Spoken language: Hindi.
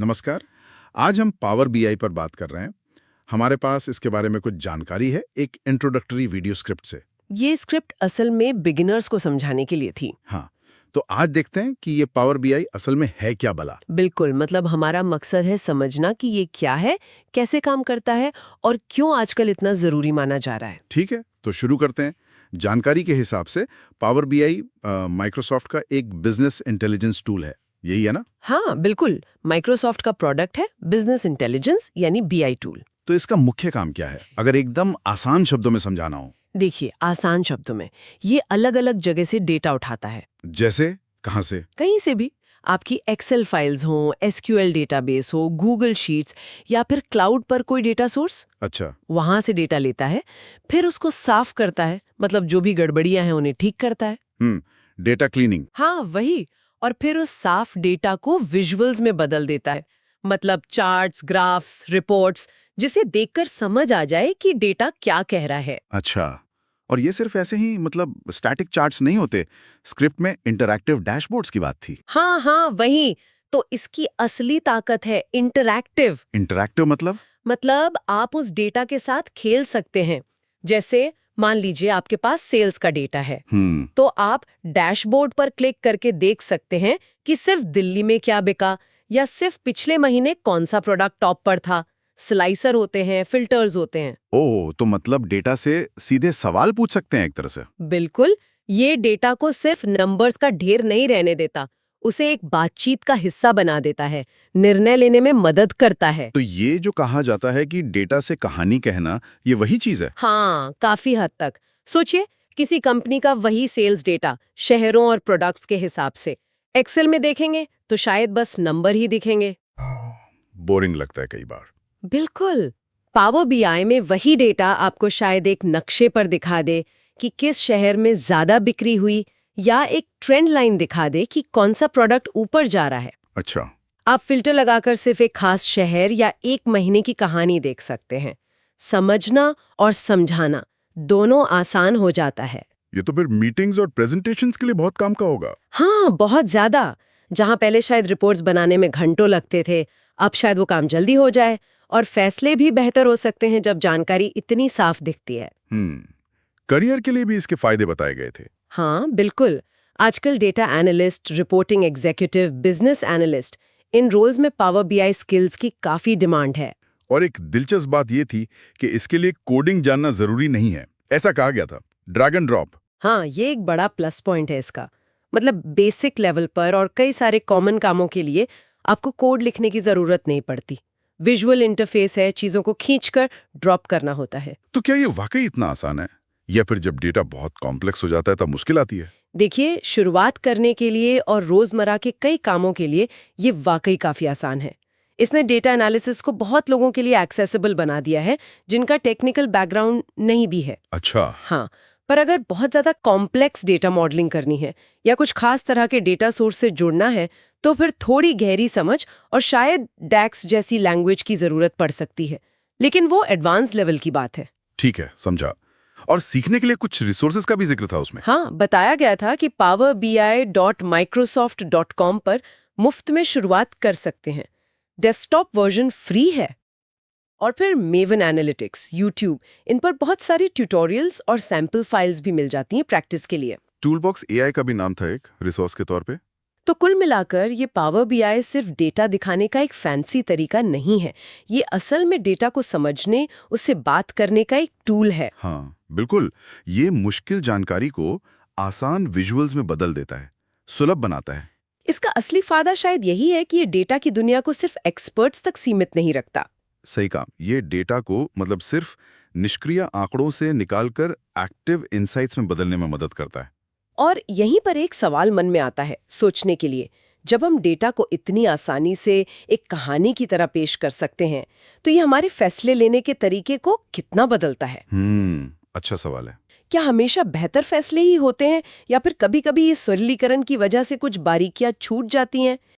नमस्कार। आज हम पावर बीआई पर बात कर रहे हैं। हमारे पास इसके बारे में कुछ जानकारी है एक इंट्रोडक्टरी वीडियो स्क्रिप्ट से। ये स्क्रिप्ट असल में बिगिनर्स को समझाने के लिए थी। हाँ, तो आज देखते हैं कि ये पावर बीआई असल में है क्या भला। बिल्कुल, मतलब हमारा मकसद है समझना कि ये क्या है, कैसे काम करता है और क्यों आजकल इतना जरूरी माना जा रहा है। ठीक है, तो शुरू करते हैं। जानकारी के हिसाब से पावर बीआई माइक्रोसॉफ्ट का एक बिजनेस इंटेलिजेंस टूल है, यही है ना? हाँ बिल्कुल, माइक्रोसॉफ्ट का प्रोडक्ट है बिजनेस इंटेलिजेंस यानी बीआई टूल। तो इसका मुख्य काम क्या है, अगर एकदम आसान शब्दों में समझाना हो? देखिए, आसान शब्दों में ये अलग अलग जगह से डेटा उठाता है। जैसे कहाँ से? कहीं से भी। आपकी एक्सेल फाइल्स हो, एसक्यूएल डेटाबेस हो, गूगल शीट्स या फिर क्लाउड पर कोई डेटा सोर्स, अच्छा। वहां से डेटा लेता है, फिर उसको साफ करता है, मतलब जो भी गड़बड़ियां हैं उन्हें ठीक करता है। Data cleaning. हाँ वही। और फिर उस साफ डेटा को विजुअल्स में बदल देता है, मतलब चार्ट्स, ग्राफ्स, रिपोर्ट्स, जिसे देखकर समझ आ जाए कि डेटा क्या कह रहा है। अच्छा, और ये सिर्फ ऐसे ही मतलब स्टैटिक चार्ट्स नहीं होते, स्क्रिप्ट में इंटरैक्टिव डैशबोर्ड्स की बात थी। हाँ हाँ वही। तो इसकी असली ताकत है इंटरैक्टिव। इंटरैक्टिव मतलब आप उस डेटा के साथ खेल सकते हैं। जैसे मान लीजिए आपके पास सेल्स का डेटा है, तो आप डैशबोर्ड पर क्लिक करके देख सकते हैं कि सिर्फ दिल्ली में क्या बिका या सिर्फ पिछले महीने कौन सा प्रोडक्ट टॉप पर था। स्लाइसर होते हैं, फिल्टर्स होते हैं। ओह, तो मतलब डेटा से सीधे सवाल पूछ सकते हैं एक तरह से। बिल्कुल, ये डेटा को सिर्फ नंबर्स का ढेर नहीं रहने देता, उसे एक बातचीत का हिस्सा बना देता है, निर्णय लेने में मदद करता है। तो ये जो कहा जाता है कि डेटा से कहानी कहना, ये वही चीज है? हाँ, काफी हद तक। सोचिए, किसी कंपनी का वही सेल्स डेटा शहरों और प्रोडक्ट्स के हिसाब से एक्सेल में देखेंगे तो शायद बस नंबर ही दिखेंगे। बोरिंग लगता है कई बार। बिल्कुल। पावर बीआई में वही डेटा आपको शायद एक नक्शे पर दिखा दे कि किस शहर में ज्यादा बिक्री हुई, या एक ट्रेंड लाइन दिखा दे कि कौन सा प्रोडक्ट ऊपर जा रहा है। अच्छा। आप फिल्टर लगाकर सिर्फ एक खास शहर या एक महीने की कहानी देख सकते हैं। समझना और समझाना दोनों आसान हो जाता है। ये तो फिर मीटिंग्स और प्रेजेंटेशंस के लिए बहुत काम का होगा। हाँ, बहुत ज्यादा। जहां पहले शायद रिपोर्ट्स बनाने में घंटों लगते थे, अब शायद वो काम जल्दी हो जाए और फैसले भी बेहतर हो सकते हैं जब जानकारी इतनी साफ दिखती है। करियर के लिए भी इसके फायदे बताए गए थे। हाँ बिल्कुल। आजकल data analyst, reporting executive, business analyst, इन रोल्स में पावर बीआई स्किल्स की काफी डिमांड है। और एक दिलचस्प बात ये थी कि इसके लिए कोडिंग जानना जरूरी नहीं है, ऐसा कहा गया था। Drag and drop. हाँ, ये एक बड़ा प्लस पॉइंट है इसका। मतलब बेसिक लेवल पर और कई सारे कॉमन कामों के लिए आपको कोड लिखने की जरूरत नहीं पड़ती। विजुअल इंटरफेस है, चीजों को खींचकर ड्रॉप करना होता है। तो क्या ये वाकई इतना आसान है, या फिर जब डेटा बहुत कॉम्प्लेक्स हो जाता है तब मुश्किल आती है? देखिए, शुरुआत करने के लिए और रोजमर्रा के कई कामों के लिए ये वाकई काफी आसान है। इसने डेटा एनालिसिस को बहुत लोगों के लिए एक्सेसिबल बना दिया है जिनका टेक्निकल बैकग्राउंड नहीं भी है। अच्छा। हाँ, पर अगर बहुत ज्यादा कॉम्प्लेक्स डेटा मॉडलिंग करनी है या कुछ खास तरह के डेटा सोर्स से जुड़ना है, तो फिर थोड़ी गहरी समझ और शायद डैक्स जैसी लैंग्वेज की जरूरत पड़ सकती है, लेकिन वो एडवांस लेवल की बात है। ठीक है, समझा। और सीखने के लिए कुछ रिसोर्सेज का भी जिक्र था उसमें। हाँ, बताया गया था कि powerbi.microsoft.com पर मुफ्त में शुरुआत कर सकते हैं। डेस्कटॉप वर्जन फ्री है। और फिर मेवन एनालिटिक्स, यूट्यूब, इन पर बहुत सारी ट्यूटोरियल्स और सैंपल फाइल्स भी मिल जाती हैं प्रैक्टिस के लिए। टूलबॉक्स एआई का भी नाम था एक रिसोर्स के तौर पे। तो कुल मिलाकर ये पावर बीआई सिर्फ डेटा दिखाने का एक फैंसी तरीका नहीं है, ये असल में डेटा को समझने, उससे बात करने का एक टूल है। हाँ बिल्कुल, ये मुश्किल जानकारी को आसान विजुअल्स में बदल देता है, सुलभ बनाता है। इसका असली फायदा शायद यही है कि ये डेटा की दुनिया को सिर्फ एक्सपर्ट्स तक सीमित नहीं रखता। सही काम, ये डेटा को मतलब सिर्फ निष्क्रिय आंकड़ों से निकालकर एक्टिव इंसाइट्स में बदलने में मदद करता है। और यहीं पर एक सवाल मन में आता है सोचने के लिए, जब हम डेटा को इतनी आसानी से एक कहानी की तरह पेश कर सकते हैं, तो ये हमारे फैसले लेने के तरीके को कितना बदलता है? अच्छा सवाल है। क्या हमेशा बेहतर फैसले ही होते हैं, या फिर कभी-कभी ये सरलीकरण की वजह से कुछ बारीकियां छूट जाती हैं?